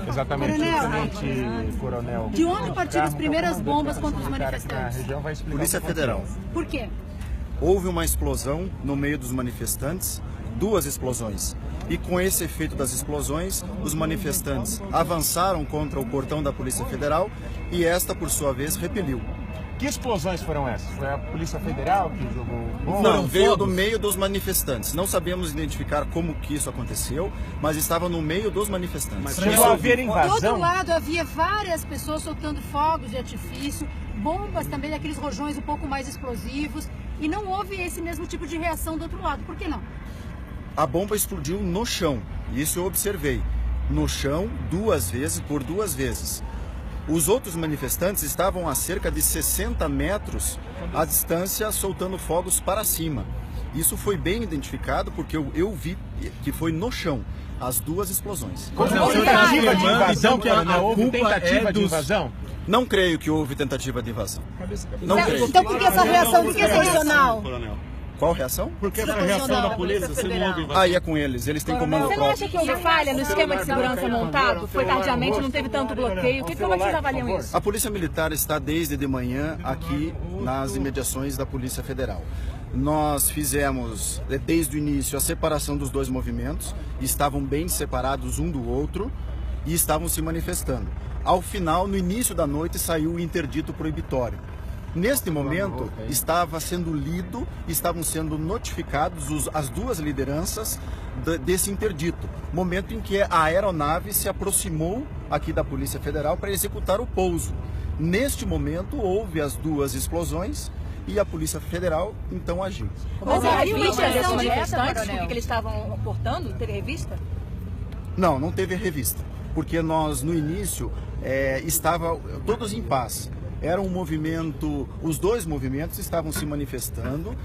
Exatamente, Coronel. De onde partiram as primeiras bombas contra os manifestantes? Polícia Federal. Por quê? Houve uma explosão no meio dos manifestantes, 2 explosões. E com esse efeito das explosões, os manifestantes avançaram contra o portão da Polícia Federal e esta, por sua vez, repeliu. Que explosões foram essas? Foi a Polícia Federal que jogou bombas? Não, veio do meio dos manifestantes. Não sabemos identificar como que isso aconteceu, mas estava no meio dos manifestantes. Mas chegou a haver invasão? Do outro lado havia várias pessoas soltando fogos de artifício, bombas também daqueles rojões um pouco mais explosivos, e não houve esse mesmo tipo de reação do outro lado. Por que não? A bomba explodiu no chão, isso eu observei. No chão, 2 vezes, por 2 vezes. Os outros manifestantes estavam a cerca de 60 metros à distância, soltando fogos para cima. Isso foi bem identificado porque eu vi que foi no chão as 2 explosões. Houve tentativa de invasão, Coronel? Houve tentativa de invasão? Não creio que houve tentativa de invasão. Não creio. Então por que essa reação desproporcional? Qual reação? Porque essa reação da polícia, você não ouve. Aí é com eles têm comando Você não próprio. acha que houve falha no esquema de segurança montado? Foi tardiamente, não teve tanto bloqueio. Como é que vocês avaliam isso? A Polícia Militar está desde de manhã aqui nas imediações da Polícia Federal. Nós fizemos, desde o início, a separação dos 2 movimentos, estavam bem separados um do outro e estavam se manifestando. Ao final, no início da noite, saiu o interdito proibitório. Neste momento, estava sendo lido, estavam sendo notificados as 2 lideranças desse interdito. Momento em que a aeronave se aproximou aqui da Polícia Federal para executar o pouso. Neste momento, houve as 2 explosões e a Polícia Federal, então, agiu. Mas a revista desses manifestantes, o que eles estavam portando, teve revista? Não teve revista, porque nós, no início, estavam todos em paz. Era um movimento, os 2 movimentos estavam se manifestando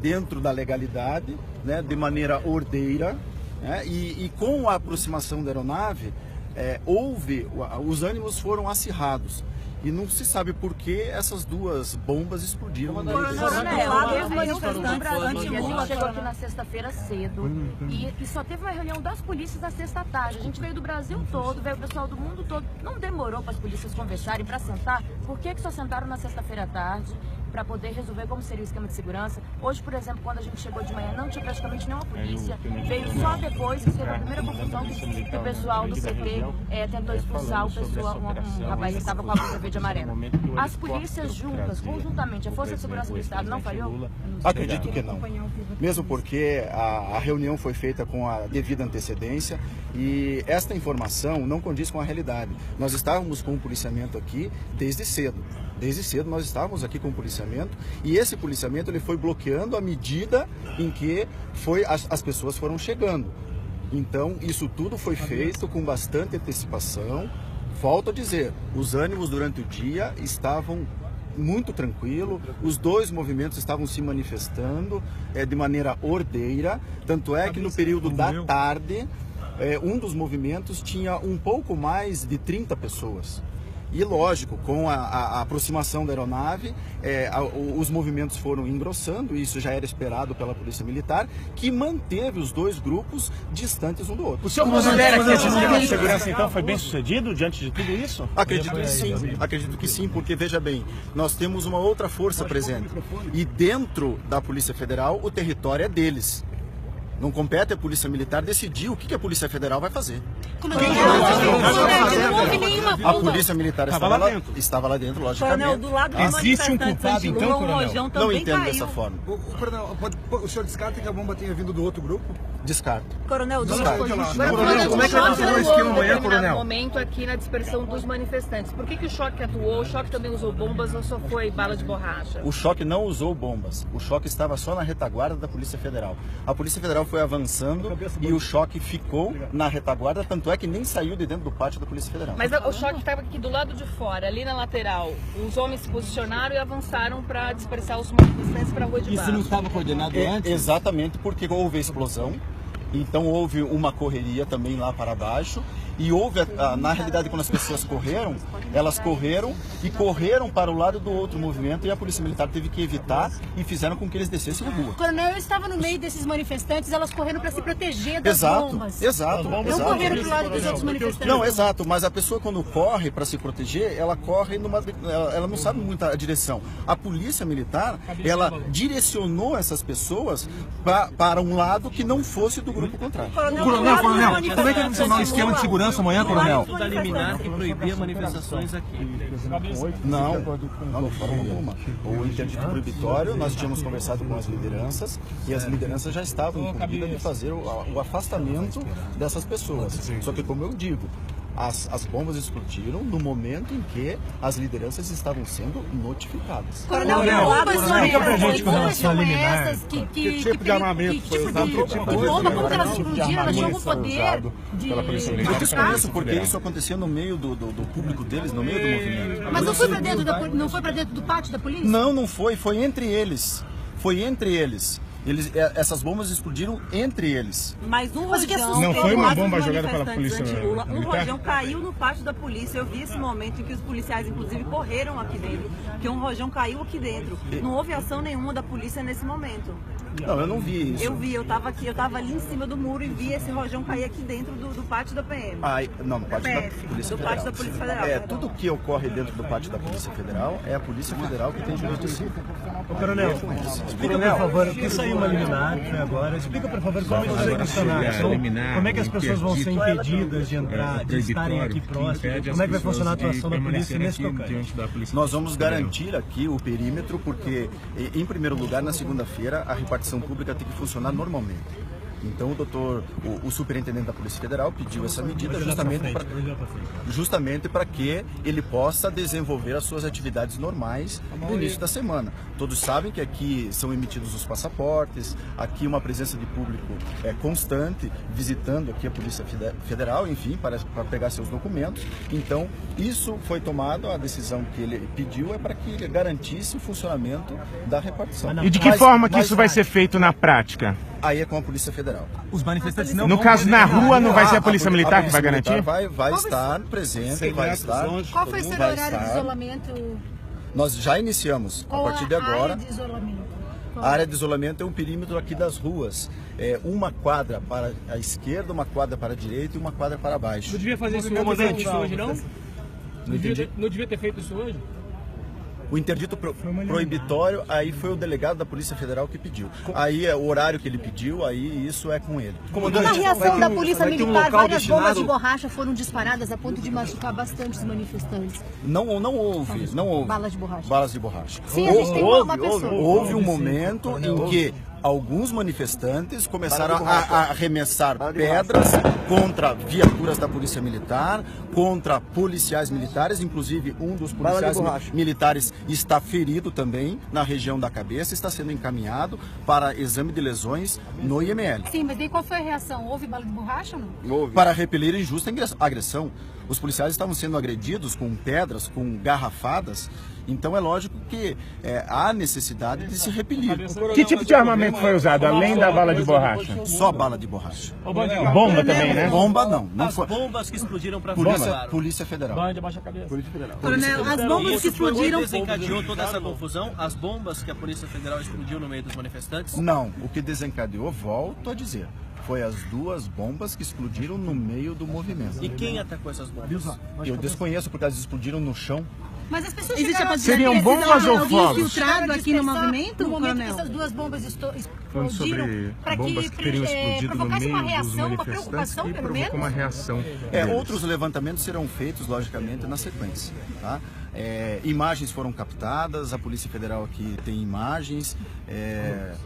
dentro da legalidade, né, de maneira ordeira, né, e com a aproximação da aeronave, os ânimos foram acirrados. E não se sabe por que essas 2 bombas explodiram. A gente chegou aqui na sexta-feira cedo e só teve uma reunião das polícias à sexta tarde. A gente veio do Brasil todo, veio o pessoal do mundo todo. Não demorou para as polícias conversarem, para sentar. Por que só sentaram na sexta-feira à tarde? Para poder resolver como seria o esquema de segurança. Hoje, por exemplo, quando a gente chegou de manhã, não tinha praticamente nenhuma polícia. Veio só depois que teve a primeira confusão que o pessoal do PT tentou expulsar o pessoal, um rapaz que estava com a blusa verde e amarela. As polícias juntas, conjuntamente, a Força de Segurança do Estado não falhou? Acredito que não. Mesmo porque a reunião foi feita com a devida antecedência e esta informação não condiz com a realidade. Nós estávamos com o policiamento aqui desde cedo. Desde cedo nós estávamos aqui com o policiamento e esse policiamento ele foi bloqueando à medida em que as pessoas foram chegando. Então isso tudo foi feito com bastante antecipação. Volto a dizer, os ânimos durante o dia estavam muito tranquilo, os 2 movimentos estavam se manifestando de maneira ordeira, tanto é que no período da tarde um dos movimentos tinha um pouco mais de 30 pessoas. E lógico, com a aproximação da aeronave, os movimentos foram engrossando, e isso já era esperado pela Polícia Militar, que manteve os 2 grupos distantes um do outro. O senhor considera que esse esquema de segurança então foi bem sucedido diante de tudo isso? Acredito que sim, porque veja bem, nós temos uma outra força presente. E dentro da Polícia Federal, o território é deles. Não compete à Polícia Militar decidir o que a Polícia Federal vai fazer. Não houve nenhuma bomba. A Polícia Militar estava lá dentro, logicamente. Coronel, do lado dos Existe um culpado então, Coronel? Não entendo dessa forma. Coronel, o senhor descarta que a bomba tenha vindo do outro grupo? Descarto. Coronel, Coronel, como é que vai funcionar o esquema amanhã, Coronel? Momento aqui na dispersão dos manifestantes. Por que o choque atuou? O choque também usou bombas ou só foi bala de borracha? O choque não usou bombas. O choque estava só na retaguarda da Polícia Federal. A Polícia Federal foi avançando e o choque ficou na retaguarda, tanto é que nem saiu de dentro do pátio da Polícia Federal. Mas o choque estava aqui do lado de fora, ali na lateral. Os homens se posicionaram e avançaram para dispersar os manifestantes para a rua de baixo. Isso não estava coordenado antes? Exatamente, porque houve a explosão. Então houve uma correria também lá para baixo E houve, na realidade, quando as pessoas correram, elas correram para o lado do outro movimento e a Polícia Militar teve que evitar e fizeram com que eles descessem na rua. Coronel, eu estava no meio desses manifestantes, elas correram para se proteger das bombas. Exato. Não correram para o lado dos outros manifestantes. Não, exato, mas a pessoa quando corre para se proteger, ela corre ela não sabe muito a direção. A Polícia Militar, ela direcionou essas pessoas para um lado que não fosse do grupo contrário. Coronel, como é que vai funcionar o esquema de segurança amanhã, coronel? Da liminar que proibia manifestações aqui. Não, de forma alguma. O interdito proibitório, nós tínhamos conversado com as lideranças e as lideranças já estavam incumbidas de fazer o afastamento dessas pessoas. Só que, como eu digo, as bombas explodiram no momento em que as lideranças estavam sendo notificadas. Coronel, bombas são essas? Que tipo de armamento foi usado? Que bomba, como elas explodiram? Elas tinham algum poder de... Eu desconheço porque isso aconteceu no meio do público deles, no meio do movimento. Mas não foi para dentro do pátio da polícia? Não foi. Foi entre eles. Essas bombas explodiram entre eles. Mas um rojão... Não foi uma bomba jogada pela polícia militar? Um rojão caiu no pátio da polícia. Eu vi esse momento em que os policiais, inclusive, correram aqui dentro. Que um rojão caiu aqui dentro. Não houve ação nenhuma da polícia nesse momento. Não, eu não vi isso. Eu vi, eu tava ali em cima do muro e vi esse rojão cair aqui dentro do pátio da PM. Não, no pátio da Polícia Federal. Pátio da Polícia Federal. Tudo que ocorre dentro do pátio da Polícia Federal é a Polícia Federal que tem jurisdição. Coronel, explica por favor, o que saiu uma liminar agora, explica por favor como isso vai funcionar, como é que as pessoas vão ser impedidas de entrar, de estarem aqui próximos, como é que vai funcionar a atuação da polícia nesse local? Nós vamos garantir aqui o perímetro porque, em primeiro lugar, na segunda-feira, a repartição pública tem que funcionar normalmente. Então o superintendente da Polícia Federal pediu essa medida justamente para que ele possa desenvolver as suas atividades normais no início da semana. Todos sabem que aqui são emitidos os passaportes, aqui uma presença de público constante, visitando aqui a Polícia Federal, enfim, para pegar seus documentos. Então, isso foi tomado, a decisão que ele pediu é para que ele garantisse o funcionamento da repartição. E de que forma que isso vai ser feito na prática? Aí é com a Polícia Federal. Os manifestantes não No caso, na rua, não vai ser a Polícia Militar que vai garantir? Vai estar presente, vai estar... Qual vai ser o horário de isolamento? Nós já iniciamos, a partir de agora. Área de isolamento? A área de isolamento é um perímetro aqui das ruas. É uma quadra para a esquerda, uma quadra para a direita e uma quadra para baixo. Não devia fazer isso hoje, não? Não devia ter feito isso hoje? O interdito proibitório, aí foi o delegado da Polícia Federal que pediu. Aí é o horário que ele pediu, aí isso é com ele. Na reação da Polícia Militar, várias bombas de borracha foram disparadas a ponto de machucar bastante os manifestantes. Não houve. Balas de borracha. Balas de borracha. Sim, a gente tem uma pessoa. Houve um momento em que alguns manifestantes começaram a arremessar pedras contra viaturas da Polícia Militar, contra policiais militares, inclusive um dos policiais militares está ferido também na região da cabeça, está sendo encaminhado para exame de lesões no IML. Sim, mas daí qual foi a reação? Houve bala de borracha ou não? Houve. Para repelir injusta agressão. Os policiais estavam sendo agredidos com pedras, com garrafadas. Então é lógico que há necessidade de se repelir. Que tipo de armamento foi usado, além da bala de borracha? Só bala de borracha. E bomba também, né? Bomba não foi. Bombas que explodiram para Polícia Federal. Polícia Federal. Coronel, as bombas que explodiram... Desencadeou toda essa confusão? As bombas que a Polícia Federal explodiu no meio dos manifestantes? Não, o que desencadeou, volto a dizer, foi as duas bombas que explodiram no meio do movimento. E quem atacou essas bombas? Eu desconheço porque elas explodiram no chão. Mas as pessoas seriam bombas ou fogos? Infiltrado aqui no movimento, no momento Coronel? que essas duas bombas Falando sobre explodiram, para bombas que teriam explodido no provocasse uma meio dos reação, uma manifestantes preocupação, e pelo provocou menos? uma reação. Outros levantamentos serão feitos, logicamente, na sequência. Tá? Imagens foram captadas, a Polícia Federal aqui tem imagens,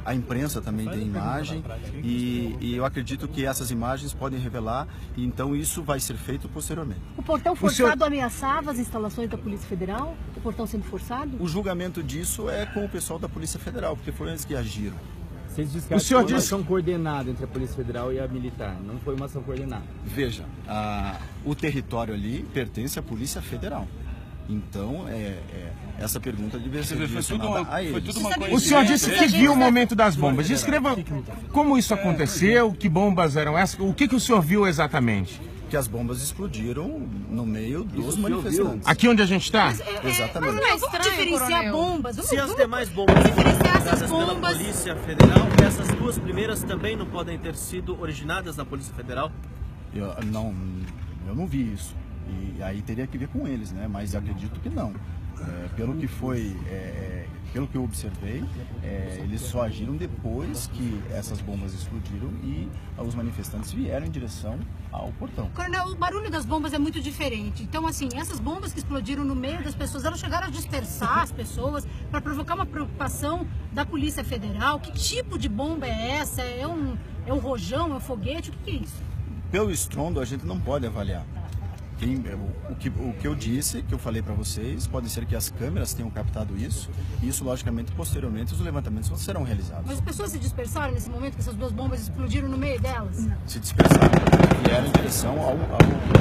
a imprensa também tem imagem e eu acredito que essas imagens podem revelar e então isso vai ser feito posteriormente. O portão forçado ameaçava as instalações da Polícia Federal? O portão sendo forçado? O julgamento disso é com o pessoal da Polícia Federal, porque foram eles que agiram. O senhor disse uma ação coordenada entre a Polícia Federal e a militar, não foi uma ação coordenada. Veja, o território ali pertence à Polícia Federal. Então, essa pergunta devia ser direcionada a eles. O senhor disse que viu o momento das bombas. Descreva como isso aconteceu, que bombas eram essas, o que o senhor viu exatamente? que as bombas explodiram no meio dos manifestantes. Aqui onde a gente está? Exatamente. Mas não é vamos diferenciar bombas. Se as demais bombas diferenciar essas usadas pela bombas. Polícia Federal, essas duas primeiras também não podem ter sido originadas da Polícia Federal? Eu não vi isso. E aí teria que ver com eles, né? Mas acredito que não. Pelo que eu observei, eles só agiram depois que essas bombas explodiram e os manifestantes vieram em direção ao portão. Coronel, o barulho das bombas é muito diferente. Então, assim, essas bombas que explodiram no meio das pessoas, elas chegaram a dispersar as pessoas para provocar uma preocupação da Polícia Federal. Que tipo de bomba é essa? É um rojão? É um foguete? O que é isso? Pelo estrondo, a gente não pode avaliar. O que eu disse, que eu falei para vocês, pode ser que as câmeras tenham captado isso, e isso, logicamente, posteriormente, os levantamentos serão realizados. Mas as pessoas se dispersaram nesse momento que essas duas bombas explodiram no meio delas? Se dispersaram, vieram em direção ao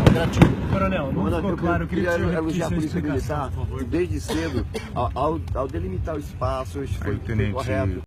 operativo. Coronel, não ficou claro, eu queria elogiar a Polícia Militar, desde cedo, ao delimitar o espaço, isso foi correto.